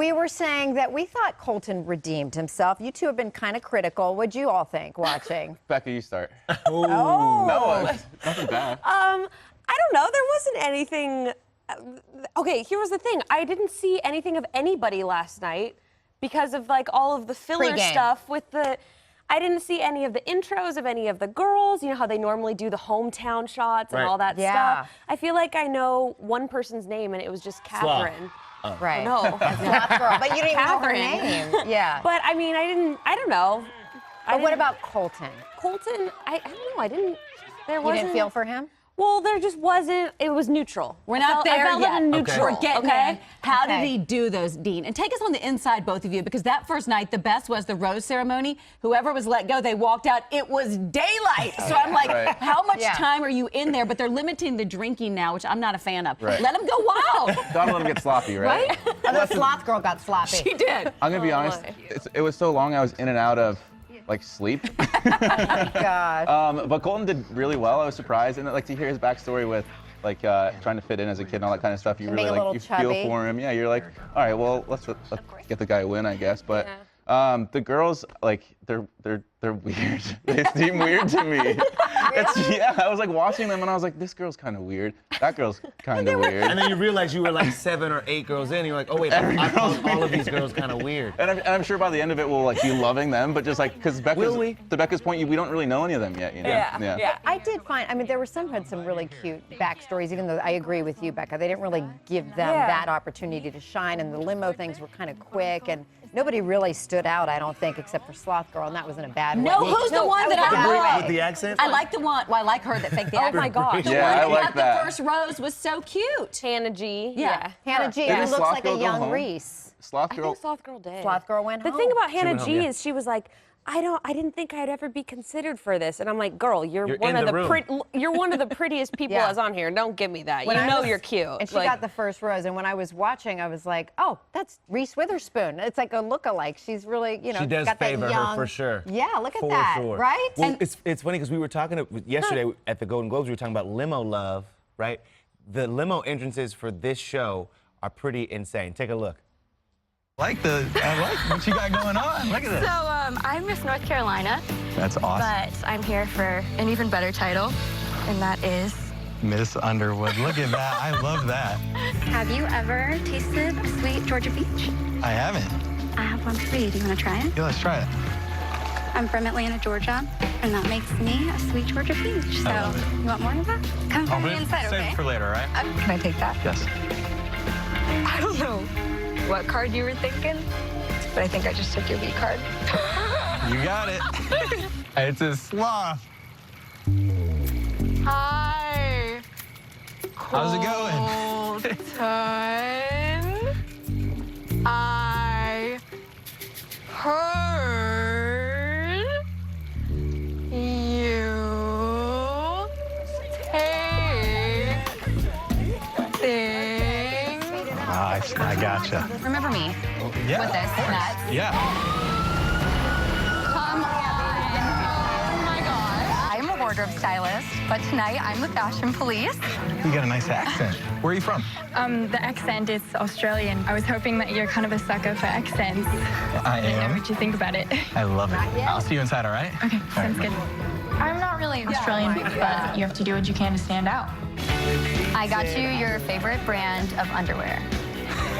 we were saying that we thought Colton redeemed himself. You two have been kind of critical. What'd you all think watching? Bekah, you start. Oh. No, nothing bad. I don't know. There wasn't anything. Okay, here was the thing. I didn't see anything of anybody last night because of like all of the filler stuff with the. I didn't see any of the intros of any of the girls. You know how they normally do the hometown shots and all that stuff. I feel like I know one person's name and it was just Catherine. Right. No. Sloth girl, but you didn't even know her name. Yeah. But I mean, I don't know. But what about Colton? Colton, I don't know. I didn't. You didn't feel for him? Well, there just wasn't. It was neutral. We're not there I felt yet. Neutral. We're getting there. How did he do those, Dean? And take us on the inside, both of you, because that first night, the best was the rose ceremony. Whoever was let go, they walked out. It was daylight. So I'm like, how much time are you in there? But they're limiting the drinking now, which I'm not a fan of. Let them go wild. Don't let them get sloppy, right? The sloth girl got sloppy. She did. I'm going to be honest. It was so long, I was in and out of like sleep. Oh my God. But Colton did really well. I was surprised, and like to hear his backstory with like trying to fit in as a kid and all that kind of stuff. You really like you feel for him. Yeah, you're like, all right, well let's get the guy a win, I guess. But the girls, like they're weird. They seem weird to me. I was like watching them and I was like, this girl's kind of weird. That girl's kind of weird. And then you realize you were like 7 or 8 girls in. And you're like, oh wait, I found all of these girls kind of weird. And I'm sure by the end of it we'll like be loving them, but just like because to Bekah's point, we don't really know any of them yet. You know? Yeah. I did find. I mean, there were some had some really cute backstories. Even though I agree with you, Bekah, they didn't really give them that opportunity to shine, and the limo things were kind of quick and. Nobody really stood out, I don't think, except for Sloth Girl, and that was in a bad way. No, who's the one that I love? With the accent? I like the one. Well, I like her that faked the accent. Oh my gosh. The one I like got that. the first rose was so cute. Hannah G. Yeah. Hannah G, who looks like a young Reese. Sloth Girl. I think Sloth Girl did. Sloth Girl went home. The thing about Hannah G is she was like, I didn't think I'd ever be considered for this. And I'm like, girl, you're one of the prettiest people that's on here. Don't give me that. You know you're cute. And she got the first rose. And when I was watching, I was like, oh, that's Reese Witherspoon. It's like a look-alike. She's really, you know, she does got favor that young, her for sure. Yeah, look at that, right? Well, it's funny because we were talking yesterday at the Golden Globes. We were talking about limo love, right? The limo entrances for this show are pretty insane. Take a look. I like what you got going on. Look at this. So I'm Miss North Carolina. That's awesome. But I'm here for an even better title, and that is Miss Underwood. Look at that. I love that. Have you ever tasted a sweet Georgia peach? I haven't. I have one for you. Do you want to try it? Yeah, let's try it. I'm from Atlanta, Georgia, and that makes me a sweet Georgia peach. So you want more of that? Come from the inside, okay? Save it for later, right? Can I take that? Yes. I don't know what card you were thinking, but I think I just took your B card. You got it. It's a sloth. Hi. How's it going? Colton. I heard you tasting. I gotcha. Remember me Yeah. with this nuts? Yeah. Come on. Oh my gosh. I'm a wardrobe stylist, but tonight I'm the fashion police. You got a nice accent. Where are you from? The accent is Australian. I was hoping that you're kind of a sucker for accents. I Let me know am. what you think about it. I love it. I'll see you inside, all right? Okay, sounds good. I'm not really Australian, but you have to do what you can to stand out. I got you your favorite brand of underwear.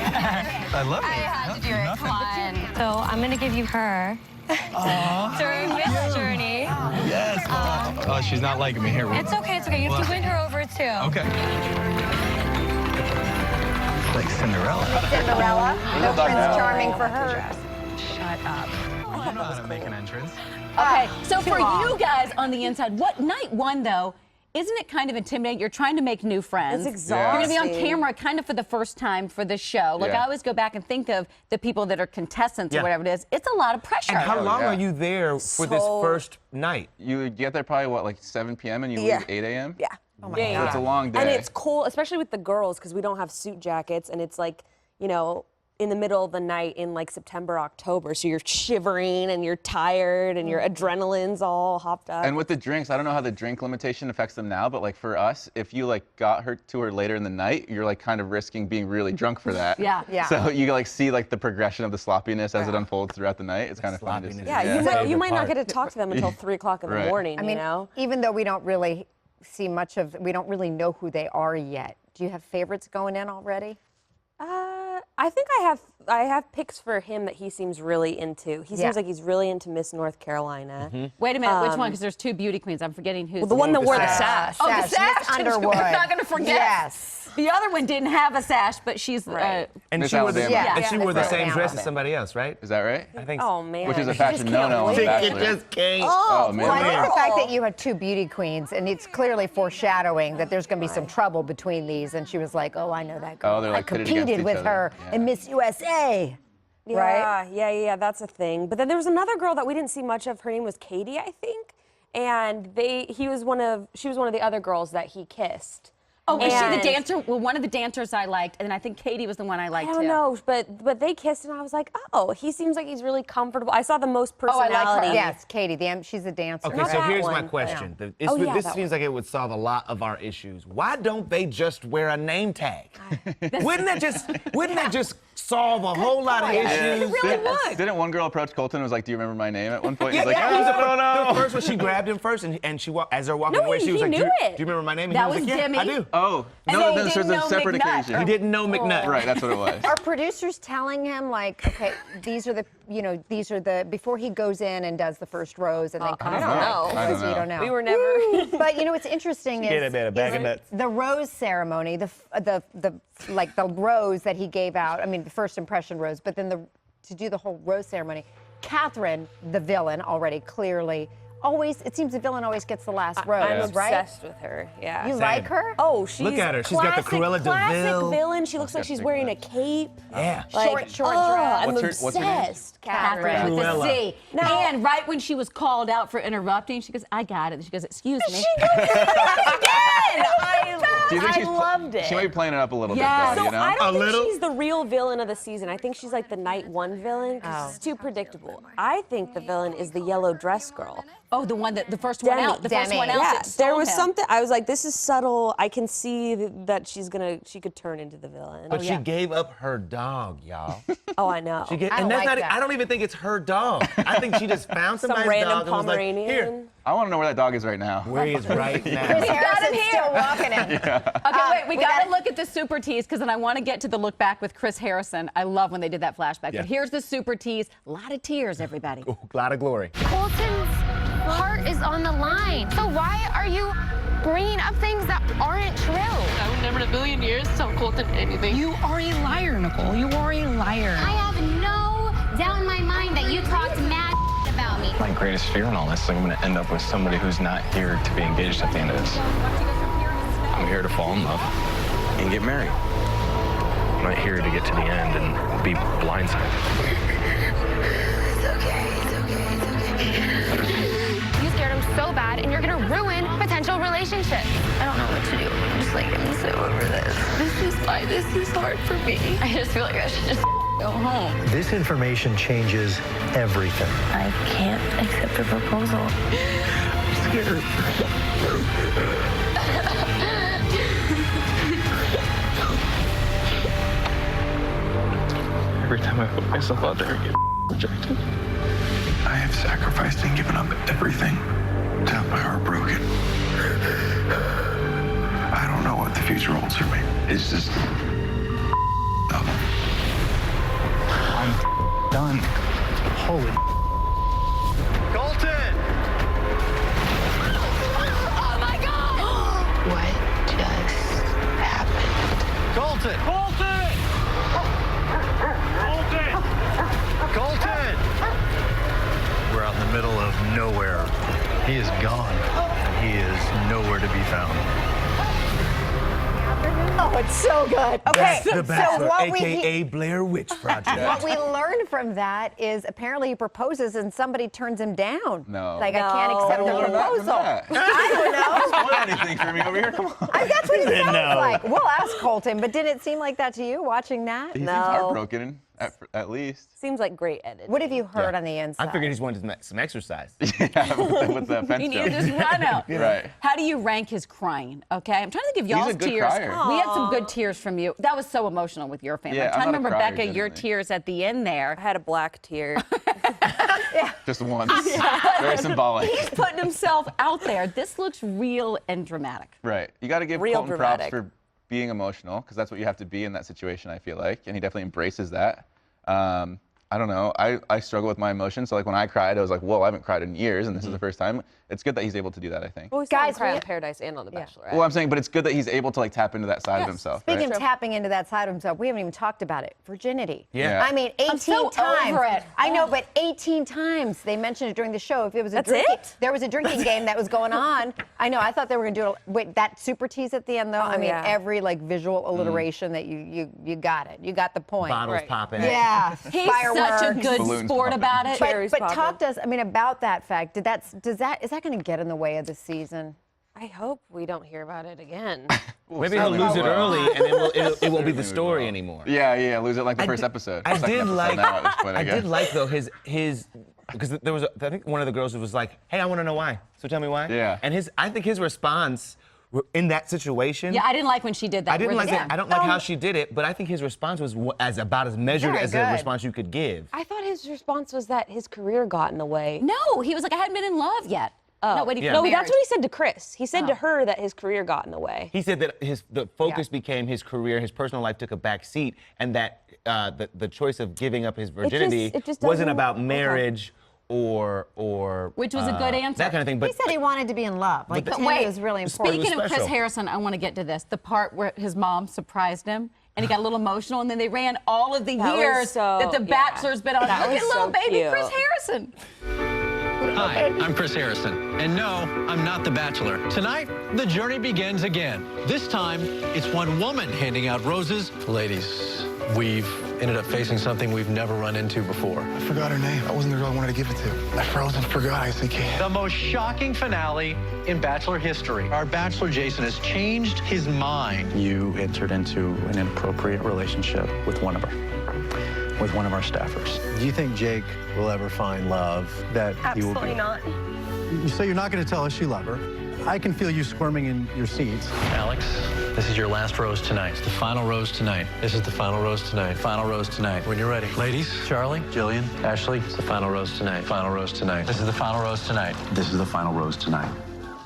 I love it. I had to do it. Come on. So I'm going to give you her during this journey. Yes. Oh, she's not liking me here. It's okay, it's okay. You have to win her over, too. Okay. Like Cinderella. Cinderella. No Prince Charming for her. Shut up. I know how to make an entrance. Okay, so for you guys on the inside, night one, though, isn't it kind of intimidating? You're trying to make new friends. It's exhausting. You're going to be on camera kind of for the first time for this show. Like, I always go back and think of the people that are contestants or whatever it is. It's a lot of pressure. And how long are you there for this first night? You get there probably, what, like 7 p.m. and you leave 8 a.m.? Yeah. Oh my So it's a long day. And it's cold, especially with the girls, because we don't have suit jackets, and it's like, you know, in the middle of the night in like September, October. So you're shivering and you're tired and your adrenaline's all hopped up. And with the drinks, I don't know how the drink limitation affects them now, but like for us, if you like got her to her later in the night, you're like kind of risking being really drunk for that. Yeah. So you like see like the progression of the sloppiness as it unfolds throughout the night. It's kind of fun to see. Yeah, you might not get to talk to them until 3 o'clock in the morning, I mean, you know? even though we don't really see much of, we don't really know who they are yet. Do you have favorites going in already? I think I have picks for him that he seems really into. He seems like he's really into Miss North Carolina. Wait a minute, which one? Because there's 2 beauty queens. I'm forgetting who's. Well, the one that wore the sash. Oh, the sash. Miss Underwood. I'm not going to forget. Yes. The other one didn't have a sash, but she's. And Miss she wore the, Alabama. and she wore the same dress as Alabama. somebody else, right? Is that right? I think Oh, man. Which is a fashion no-no on The It Bachelor. just came. Oh, man. Well, I think the fact that you had 2 beauty queens, and it's clearly foreshadowing that there's going to be some trouble between these, and she was like, oh, I know that girl. Oh, they're like I pitted against competed each with other. her Yeah. in Miss USA. Right? Yeah, that's a thing. But then there was another girl that we didn't see much of. Her name was Katie, I think. And she was one of the other girls that he kissed. Oh, was she the dancer? Well, one of the dancers I liked, and I think Katie was the one I liked too. I don't know, but they kissed, and I was like, oh, he seems like he's really comfortable. I saw the most personality. Oh, I like her. Yes, Katie. She's a dancer. Okay, Not so that here's my one. question. Oh, yeah, This that seems like it would solve a lot of our issues. Why don't they just wear a name tag? Wouldn't that just solve a whole lot of issues? Didn't one girl approach Colton and was like, do you remember my name at one point? He's like, Yeah, I don't know. The first one, she grabbed him first, and she as they're walking No, away, she was he like, knew do you it. remember my name? And That he was was like, yeah, Demi. I do. Oh, And no, they this didn't was a know separate McNutt. occasion. He didn't know McNutt. Right, that's what it was. Are producers telling him, like, okay, these are the, before he goes in and does the first rose and then comes I don't back? know. I don't You know. don't know. We were never. But you know what's interesting Get is it, man, a bag of nuts. the rose ceremony, the rose that he gave out. I mean, the first impression rose, but then to do the whole rose ceremony, Catherine, the villain, already clearly. It seems the villain always gets the last rose, I'm right? obsessed with her. Yeah. You like her? Oh, she's Look at her. She's got the Cruella de classic Vil. villain. She looks like she's wearing a cape. Yeah. Short dress. I'm What's her name? obsessed. Catherine with Cruella. a C. And right when she was called out for interrupting, she goes, I got it. She goes, excuse me. Do you think I loved it. She might be playing it up a little Yeah. bit, though, So you know? I don't A think little? she's the real villain of the season. I think she's like the night 1 villain because she's too predictable. I think the villain is the yellow dress girl. Oh, the one the first one out. The first one out. Yeah, that stole there was him. something. I was like, this is subtle. I can see that she could turn into the villain. But she gave up her dog, y'all. Oh, I know. She gave, I and don't that's like not. that. I don't even think it's her dog. I think she just found Some somebody's random dog and was like, Pomeranian. here. I want to know where that dog is right now. Where he is right now. Chris Harrison's still walking in. Okay, wait, we got to look at the super tease because then I want to get to the look back with Chris Harrison. I love when they did that flashback. Yeah. But here's the super tease. A lot of tears, everybody. Ooh, a lot of glory. Colton's heart is on the line. So why are you bringing up things that aren't true? I would never in a million years tell Colton anything. You are a liar, Nicole. You are a liar. I have no doubt in my mind that you talked mad about me. My greatest fear in all this is I'm going to end up with somebody who's not here to be engaged at the end of this. I'm here to fall in love and get married. I'm not here to get to the end and be blindsided. It's okay. You scared him so bad, and you're gonna ruin potential relationships. I don't know what to do. I'm so over this. This is why this is hard for me. I just feel like I should just go home. This information changes everything. I can't accept the proposal. I'm scared. Every time I put myself out there, I get rejected. I have sacrificed and given up everything to have my heart broken. I don't know what the future holds for me. It's just up. I'm done. Holy Colton! Oh my God! What just happened? Colton! Colton! Colton! Colton! We're out in the middle of nowhere. He is gone. He is nowhere to be found. Oh, it's so good. Okay, The Bachelor, so what a.k.a. Blair Witch Project. what we learned from that is apparently he proposes and somebody turns him down. No. Like, I can't accept the proposal. I don't know. Spoil anything for me over here? Come on. That's what it sounds No. like. We'll ask Colton, but did it seem like that to you watching that? He seems heartbroken. At least. Seems like great editing. What have you heard on the inside? I figured he just wanted some exercise. Yeah, with the fence He jump. needed this run out. Right. How do you rank his crying? Okay, I'm trying to think of y'all's He's a good tears. crier. We had some good tears from you. That was so emotional with your family. Yeah, I'm trying to I'm not a remember, crier, Bekah, your generally. tears at the end there. I had a black tear. Just once. Very symbolic. He's putting himself out there. This looks real and dramatic. Right. You got to give Real Colton dramatic. props for being emotional, because that's what you have to be in that situation, I feel like, and he definitely embraces that. I don't know. I struggle with my emotions, so like when I cried, I was like, whoa, I haven't cried in years, and this is the first time. It's good that he's able to do that, I think. Well, we saw him cry on Paradise and on The Bachelor. Well, I'm saying, but it's good that he's able to like tap into that side of himself. Speaking right? of tapping into that side of himself, we haven't even talked about it. Virginity. Yeah. I mean, 18 so times. over it. I know, but 18 times they mentioned it during the show. If it was a That's drinking, it? there was a drinking game that was going on. I know. I thought they were going to do it. Wait, that super tease at the end, though. I mean, yeah. every like visual alliteration that you got it. You got the point. Bottles popping. Yeah. He's Fireworks. such a good Balloons sport popping. about it. Cherries But popping. talk to us. I mean, about that fact. Is that going to get in the way of the season? I hope we don't hear about it again. Maybe he'll lose it early, and then it won't be the story anymore. Yeah, lose it like the first episode. I Second did episode like. now at this point, I guess. did like though his because there was I think one of the girls was like, "Hey, I want to know why. So tell me why." Yeah. And I think his response in that situation. Yeah, I didn't like when she did that. I didn't like Yeah. that. I don't like how she did it, but I think his response was about as measured Very as good. a response you could give. I thought his response was that his career got in the way. No, he was like, I hadn't been in love yet. No, wait, Yeah. No, marriage. that's what he said to Chris. He said to her that his career got in the way. He said that the focus became his career, his personal life took a back seat, and that the choice of giving up his virginity it just wasn't doesn't- about okay. marriage or Which was a good answer. that kind of thing. But He said he wanted to be in love. Like, But to him, wait, it was really important. Speaking of Chris special. Harrison, I want to get to this. The part where his mom surprised him and he got a little emotional, and then they ran all of the That was years so- that The yeah. Bachelor's been on. That Look was at little so baby cute. Chris Harrison. Hi, I'm Chris Harrison. And no, I'm not the Bachelor. Tonight, the journey begins again. This time, it's one woman handing out roses. Ladies, we've ended up facing something we've never run into before. I forgot her name. I wasn't the girl I wanted to give it to. I froze and forgot. I think. The most shocking finale in Bachelor history. Our Bachelor Jason has changed his mind. You entered into an inappropriate relationship with one of our staffers. Do you think Jake will ever find love that he will be? Absolutely not. You say you're not going to tell us you love her. I can feel you squirming in your seats. Alex, this is your last rose tonight. It's the final rose tonight. This is the final rose tonight. Final rose tonight. When you're ready. Ladies, Charlie, Jillian, Ashley, it's the final rose tonight. Final rose tonight. This is the final rose tonight. This is the final rose tonight.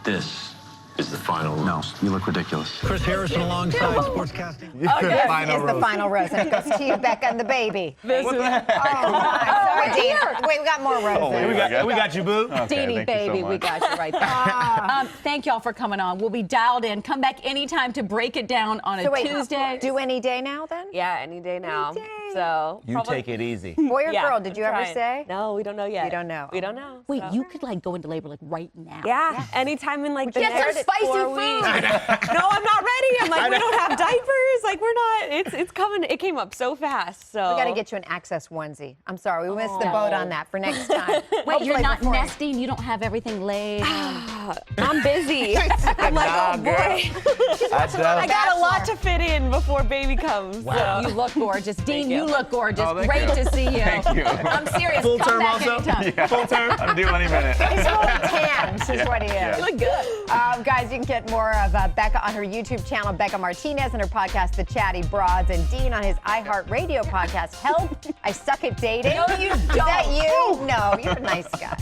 This is the final rose. No, you look ridiculous. Chris Harrison alongside sportscasting. Okay, is the final rose, and it goes to you, Bekah, and the baby. what the heck? Sorry, Dean. Wait, we got more roses. we got you, boo. Okay, Deanie, thank you so baby, we much. got you right there. Thank y'all for coming on. We'll be dialed in. Come back anytime to break it down on a Tuesday. Do any day now, then? Yeah, any day now. Any day. So You take it easy. Boy or Yeah, girl, did you I'm ever trying. say? No, we don't know yet. You don't know. We don't know. Wait, so. you could like go into labor like right now. Yeah, anytime in like the Get some next spicy 4 food. weeks. No, I'm not ready. I'm like, we don't have diapers. Like, we're not. It's coming. It came up so fast. So We got to get you an Access onesie. I'm sorry, we missed the boat on that for next time. Wait, you're Hopefully not before- nesting? You don't have everything laid? I'm busy. I'm like, oh boy. I got a lot to fit in before baby comes. Wow. So. You look gorgeous. Dean, you look gorgeous. Oh, thank Great you. to see you. Thank you. I'm serious. Full Come term back also? anytime. Yeah. Full term? I'm due any minute. He's full tans is what he is. You look good. Guys, you can get more of Bekah on her YouTube channel, Bekah Martinez, and her podcast, The Chatty Broads, and Dean on his iHeartRadio podcast, Help, I Suck at Dating. No, you Is that don't. you? No, you're a nice guy.